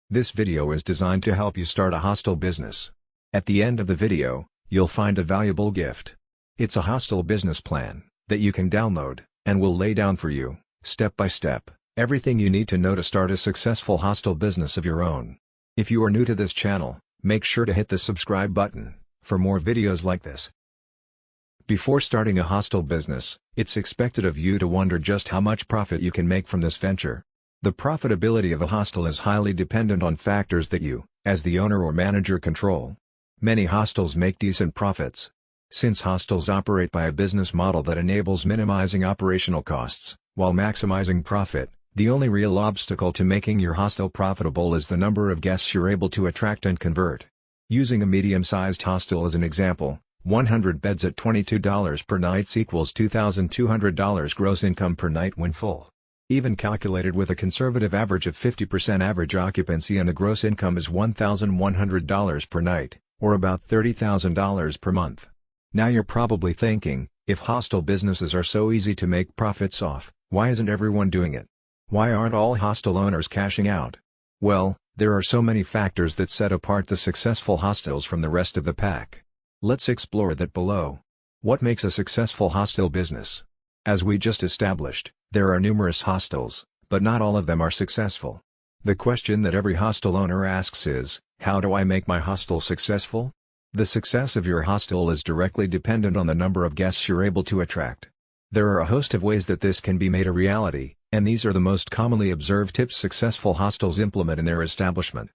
This video is designed to help you start a hostel business. At the end of the video, you'll find a valuable gift. It's a hostel business plan that you can download, and will lay down for you, step by step, everything you need to know to start a successful hostel business of your own. If you are new to this channel, make sure to hit the subscribe button for more videos like this. Before starting a hostel business, it's expected of you to wonder just how much profit you can make from this venture. The profitability of a hostel is highly dependent on factors that you, as the owner or manager, control. Many hostels make decent profits. Since hostels operate by a business model that enables minimizing operational costs, while maximizing profit, the only real obstacle to making your hostel profitable is the number of guests you're able to attract and convert. Using a medium-sized hostel as an example, 100 beds at $22 per night equals $2,200 gross income per night when full. Even calculated with a conservative average of 50% average occupancy, and the gross income is $1,100 per night, or about $30,000 per month. Now you're probably thinking, if hostel businesses are so easy to make profits off, why isn't everyone doing it? Why aren't all hostel owners cashing out? Well, there are so many factors that set apart the successful hostels from the rest of the pack. Let's explore that below. What makes a successful hostel business? As we just established, there are numerous hostels, but not all of them are successful. The question that every hostel owner asks is, how do I make my hostel successful? The success of your hostel is directly dependent on the number of guests you're able to attract. There are a host of ways that this can be made a reality, and these are the most commonly observed tips successful hostels implement in their establishment.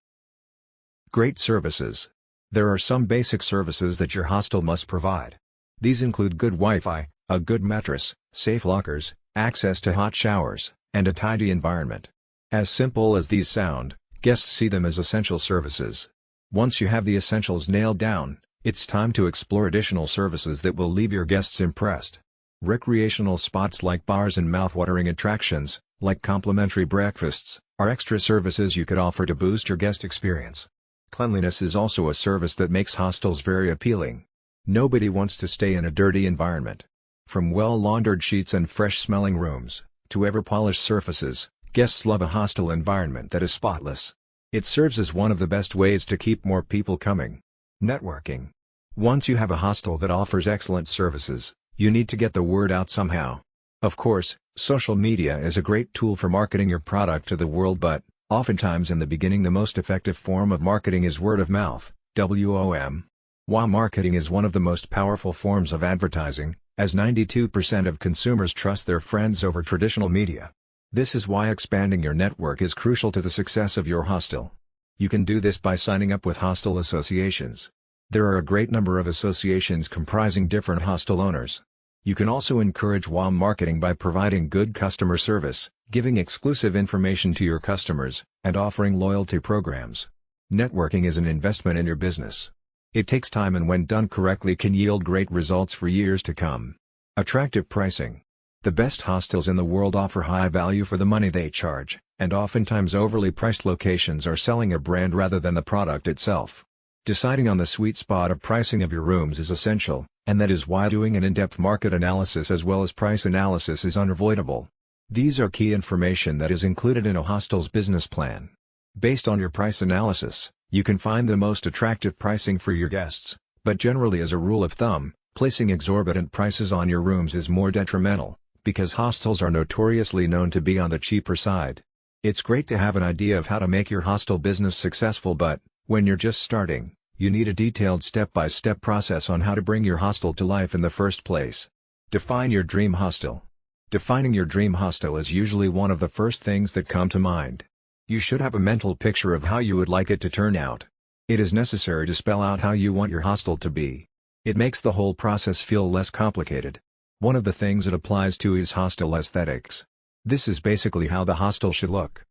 Great services. There are some basic services that your hostel must provide. These include good Wi-Fi, a good mattress, safe lockers, access to hot showers, and a tidy environment. As simple as these sound, guests see them as essential services. Once you have the essentials nailed down, it's time to explore additional services that will leave your guests impressed. Recreational spots like bars and mouthwatering attractions, like complimentary breakfasts, are extra services you could offer to boost your guest experience. Cleanliness is also a service that makes hostels very appealing. Nobody wants to stay in a dirty environment. From well-laundered sheets and fresh-smelling rooms, to ever-polished surfaces, guests love a hostel environment that is spotless. It serves as one of the best ways to keep more people coming. Networking. Once you have a hostel that offers excellent services, you need to get the word out somehow. Of course, social media is a great tool for marketing your product to the world, but oftentimes in the beginning the most effective form of marketing is word of mouth, WOM. While marketing is one of the most powerful forms of advertising, as 92% of consumers trust their friends over traditional media. This is why expanding your network is crucial to the success of your hostel. You can do this by signing up with hostel associations. There are a great number of associations comprising different hostel owners. You can also encourage warm marketing by providing good customer service, giving exclusive information to your customers, and offering loyalty programs. Networking is an investment in your business. It takes time, and when done correctly can yield great results for years to come. Attractive pricing. The best hostels in the world offer high value for the money they charge, and oftentimes overly priced locations are selling a brand rather than the product itself. Deciding on the sweet spot of pricing of your rooms is essential, and that is why doing an in-depth market analysis as well as price analysis is unavoidable. These are key information that is included in a hostel's business plan. Based on your price analysis, you can find the most attractive pricing for your guests, but generally, as a rule of thumb, placing exorbitant prices on your rooms is more detrimental, because hostels are notoriously known to be on the cheaper side. It's great to have an idea of how to make your hostel business successful, but when you're just starting, you need a detailed step-by-step process on how to bring your hostel to life in the first place. Define your dream hostel. Defining your dream hostel is usually one of the first things that come to mind. You should have a mental picture of how you would like it to turn out. It is necessary to spell out how you want your hostel to be. It makes the whole process feel less complicated. One of the things it applies to is hostel aesthetics. This is basically how the hostel should look.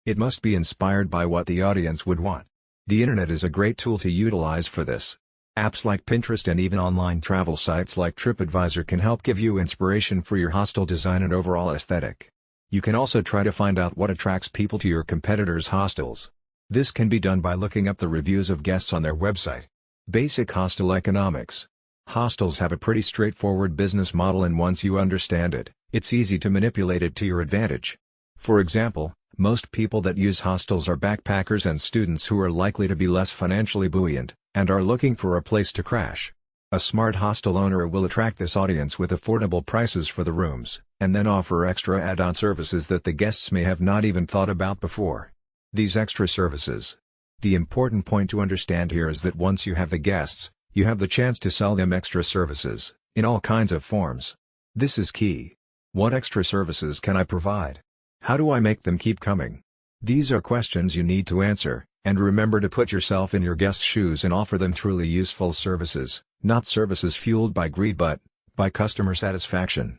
It must be inspired by what the audience would want. The internet is a great tool to utilize for this. Apps like Pinterest and even online travel sites like TripAdvisor can help give you inspiration for your hostel design and overall aesthetic. You can also try to find out what attracts people to your competitors' hostels. This can be done by looking up the reviews of guests on their website. Basic hostel economics. Hostels have a pretty straightforward business model, and once you understand it, it's easy to manipulate it to your advantage. For example, Most people that use hostels are backpackers and students who are likely to be less financially buoyant, and are looking for a place to crash. A smart hostel owner will attract this audience with affordable prices for the rooms, and then offer extra add-on services that the guests may have not even thought about before. These extra services. The important point to understand here is that once you have the guests, you have the chance to sell them extra services, in all kinds of forms. This is key. What extra services can I provide? How do I make them keep coming? These are questions you need to answer, and remember to put yourself in your guest's shoes and offer them truly useful services, not services fueled by greed but by customer satisfaction.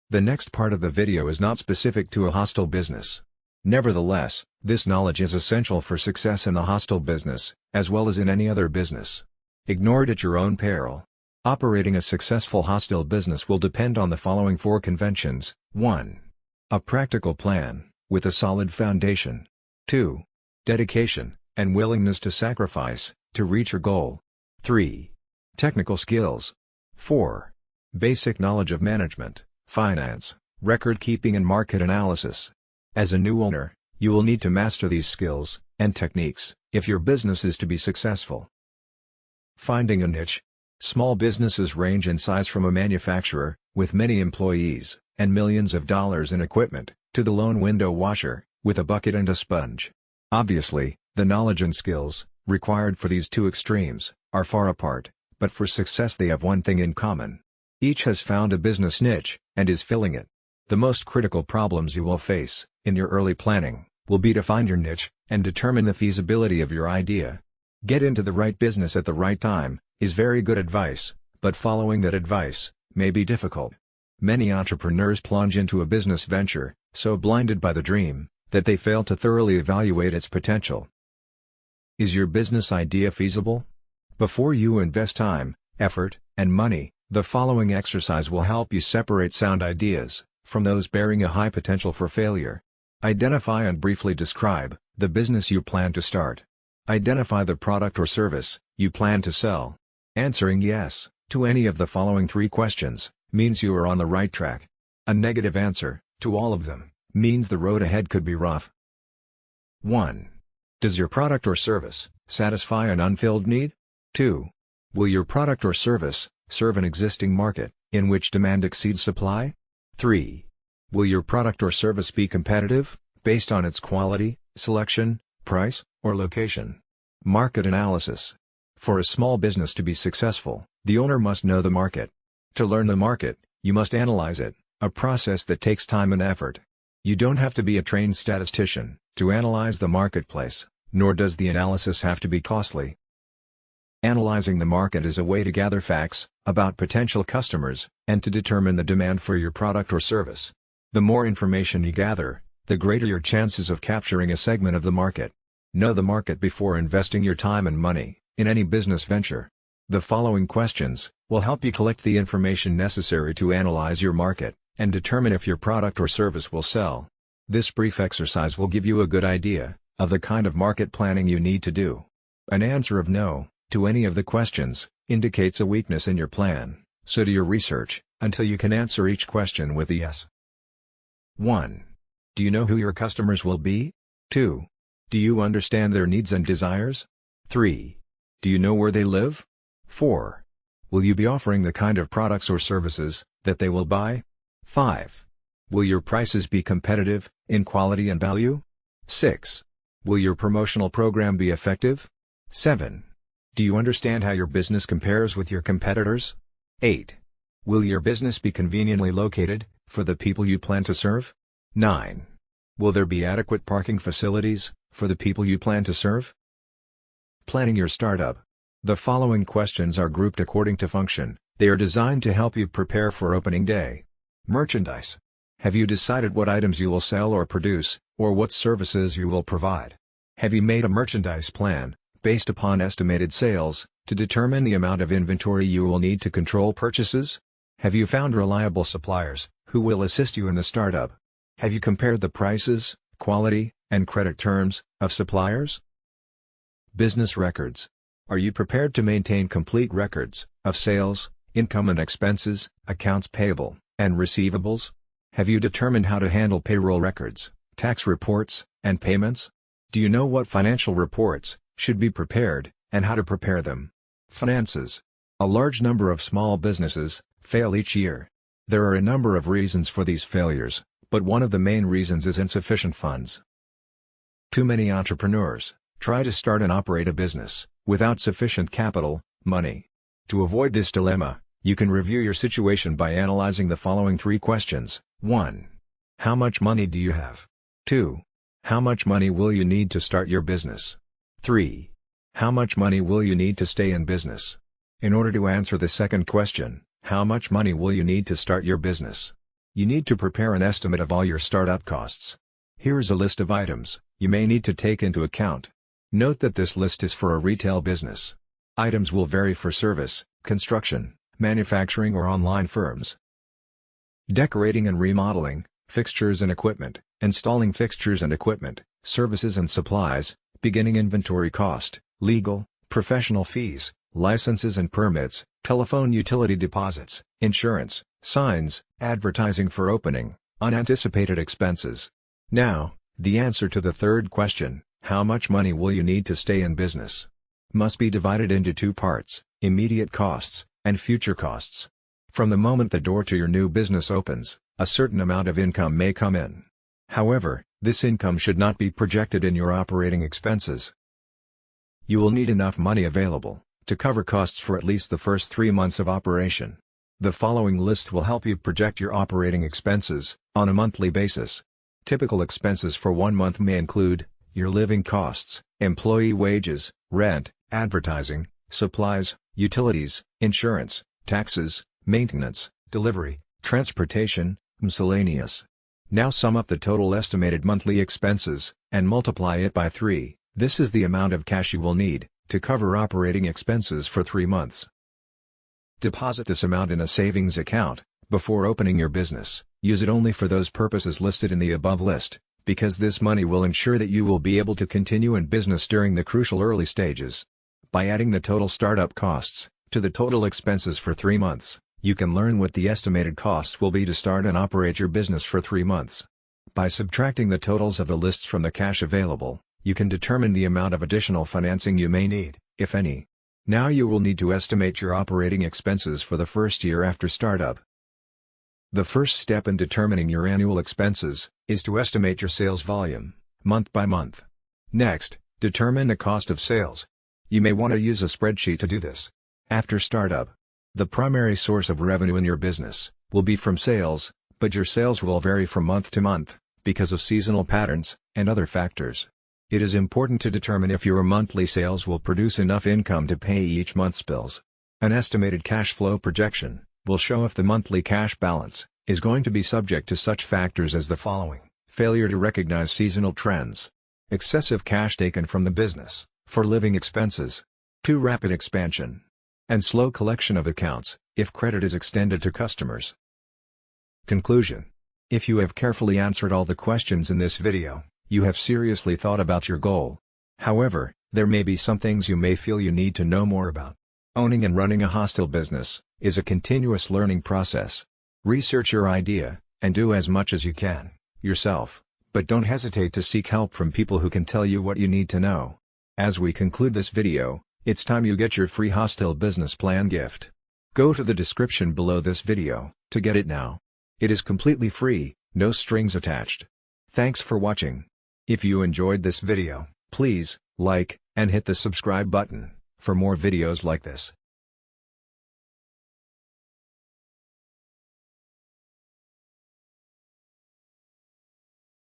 The next part of the video is not specific to a hostel business. Nevertheless, this knowledge is essential for success in the hostel business, as well as in any other business. Ignore it at your own peril. Operating a successful hostel business will depend on the following 4 conventions. 1. A practical plan, with a solid foundation. 2. Dedication, and willingness to sacrifice, to reach your goal. 3. Technical skills. 4. Basic knowledge of management, finance, record keeping and market analysis. As a new owner, you will need to master these skills and techniques if your business is to be successful. Finding a niche. Small businesses range in size from a manufacturer, with many employees, and millions of dollars in equipment, to the lone window washer, with a bucket and a sponge. Obviously, the knowledge and skills, required for these two extremes, are far apart, but for success they have one thing in common. Each has found a business niche, and is filling it. The most critical problems you will face, in your early planning, will be to find your niche, and determine the feasibility of your idea. Get into the right business at the right time, is very good advice, but following that advice may be difficult. Many entrepreneurs plunge into a business venture, so blinded by the dream, that they fail to thoroughly evaluate its potential. Is your business idea feasible? Before you invest time, effort, and money, the following exercise will help you separate sound ideas from those bearing a high potential for failure. Identify and briefly describe the business you plan to start. Identify the product or service you plan to sell. Answering yes to any of the following 3 questions means you are on the right track. A negative answer to all of them means the road ahead could be rough. 1. Does your product or service satisfy an unfilled need? 2. Will your product or service serve an existing market in which demand exceeds supply? 3. Will your product or service be competitive based on its quality, selection, price, or location? Market analysis. For a small business to be successful, the owner must know the market. To learn the market, you must analyze it, a process that takes time and effort. You don't have to be a trained statistician to analyze the marketplace, nor does the analysis have to be costly. Analyzing the market is a way to gather facts about potential customers, and to determine the demand for your product or service. The more information you gather, the greater your chances of capturing a segment of the market. Know the market before investing your time and money in any business venture. The following questions will help you collect the information necessary to analyze your market, and determine if your product or service will sell. This brief exercise will give you a good idea of the kind of market planning you need to do. An answer of no to any of the questions indicates a weakness in your plan, so do your research until you can answer each question with a yes. 1. Do you know who your customers will be? 2. Do you understand their needs and desires? 3. Do you know where they live? 4. Will you be offering the kind of products or services that they will buy? 5. Will your prices be competitive in quality and value? 6. Will your promotional program be effective? 7. Do you understand how your business compares with your competitors? 8. Will your business be conveniently located for the people you plan to serve? 9. Will there be adequate parking facilities for the people you plan to serve? Planning your startup. The following questions are grouped according to function. They are designed to help you prepare for opening day. Merchandise. Have you decided what items you will sell or produce, or what services you will provide? Have you made a merchandise plan, based upon estimated sales, to determine the amount of inventory you will need to control purchases? Have you found reliable suppliers, who will assist you in the startup? Have you compared the prices, quality, and credit terms of suppliers? Business records. Are you prepared to maintain complete records of sales, income and expenses, accounts payable, and receivables? Have you determined how to handle payroll records, tax reports, and payments? Do you know what financial reports should be prepared, and how to prepare them? Finances. A large number of small businesses fail each year. There are a number of reasons for these failures, but one of the main reasons is insufficient funds. Too many entrepreneurs try to start and operate a business without sufficient capital, money. To avoid this dilemma, you can review your situation by analyzing the following 3 questions. 1. How much money do you have? 2. How much money will you need to start your business? 3. How much money will you need to stay in business? In order to answer the second question, how much money will you need to start your business? You need to prepare an estimate of all your startup costs. Here is a list of items you may need to take into account. Note that this list is for a retail business. Items will vary for service, construction, manufacturing or online firms. Decorating and remodeling, fixtures and equipment, installing fixtures and equipment, services and supplies, beginning inventory cost, legal, professional fees, licenses and permits, telephone utility deposits, insurance, signs, advertising for opening, unanticipated expenses. Now, the answer to the third question, how much money will you need to stay in business? Must be divided into 2 parts, immediate costs, and future costs. From the moment the door to your new business opens, a certain amount of income may come in. However, this income should not be projected in your operating expenses. You will need enough money available to cover costs for at least the first 3 months of operation. The following list will help you project your operating expenses on a monthly basis. Typical expenses for 1 month may include your living costs, employee wages, rent, advertising, supplies, utilities, insurance, taxes, maintenance, delivery, transportation, miscellaneous. Now sum up the total estimated monthly expenses and multiply it by 3. This is the amount of cash you will need to cover operating expenses for 3 months. Deposit this amount in a savings account before opening your business. Use it only for those purposes listed in the above list, because this money will ensure that you will be able to continue in business during the crucial early stages. By adding the total startup costs to the total expenses for 3 months, you can learn what the estimated costs will be to start and operate your business for 3 months. By subtracting the totals of the lists from the cash available, you can determine the amount of additional financing you may need, if any. Now you will need to estimate your operating expenses for the first year after startup. The first step in determining your annual expenses is to estimate your sales volume, month by month. Next, determine the cost of sales. You may want to use a spreadsheet to do this. After startup, the primary source of revenue in your business will be from sales, but your sales will vary from month to month because of seasonal patterns and other factors. It is important to determine if your monthly sales will produce enough income to pay each month's bills. An estimated cash flow projection will show if the monthly cash balance is going to be subject to such factors as the following: failure to recognize seasonal trends, excessive cash taken from the business for living expenses, too rapid expansion, and slow collection of accounts if credit is extended to customers. Conclusion: if you have carefully answered all the questions in this video, you have seriously thought about your goal. However, there may be some things you may feel you need to know more about. Owning and running a hostel business is a continuous learning process. Research your idea, and do as much as you can, yourself, but don't hesitate to seek help from people who can tell you what you need to know. As we conclude this video, it's time you get your free Hostel business plan gift. Go to the description below this video to get it now. It is completely free, no strings attached. Thanks for watching. If you enjoyed this video, please like and hit the subscribe button for more videos like this.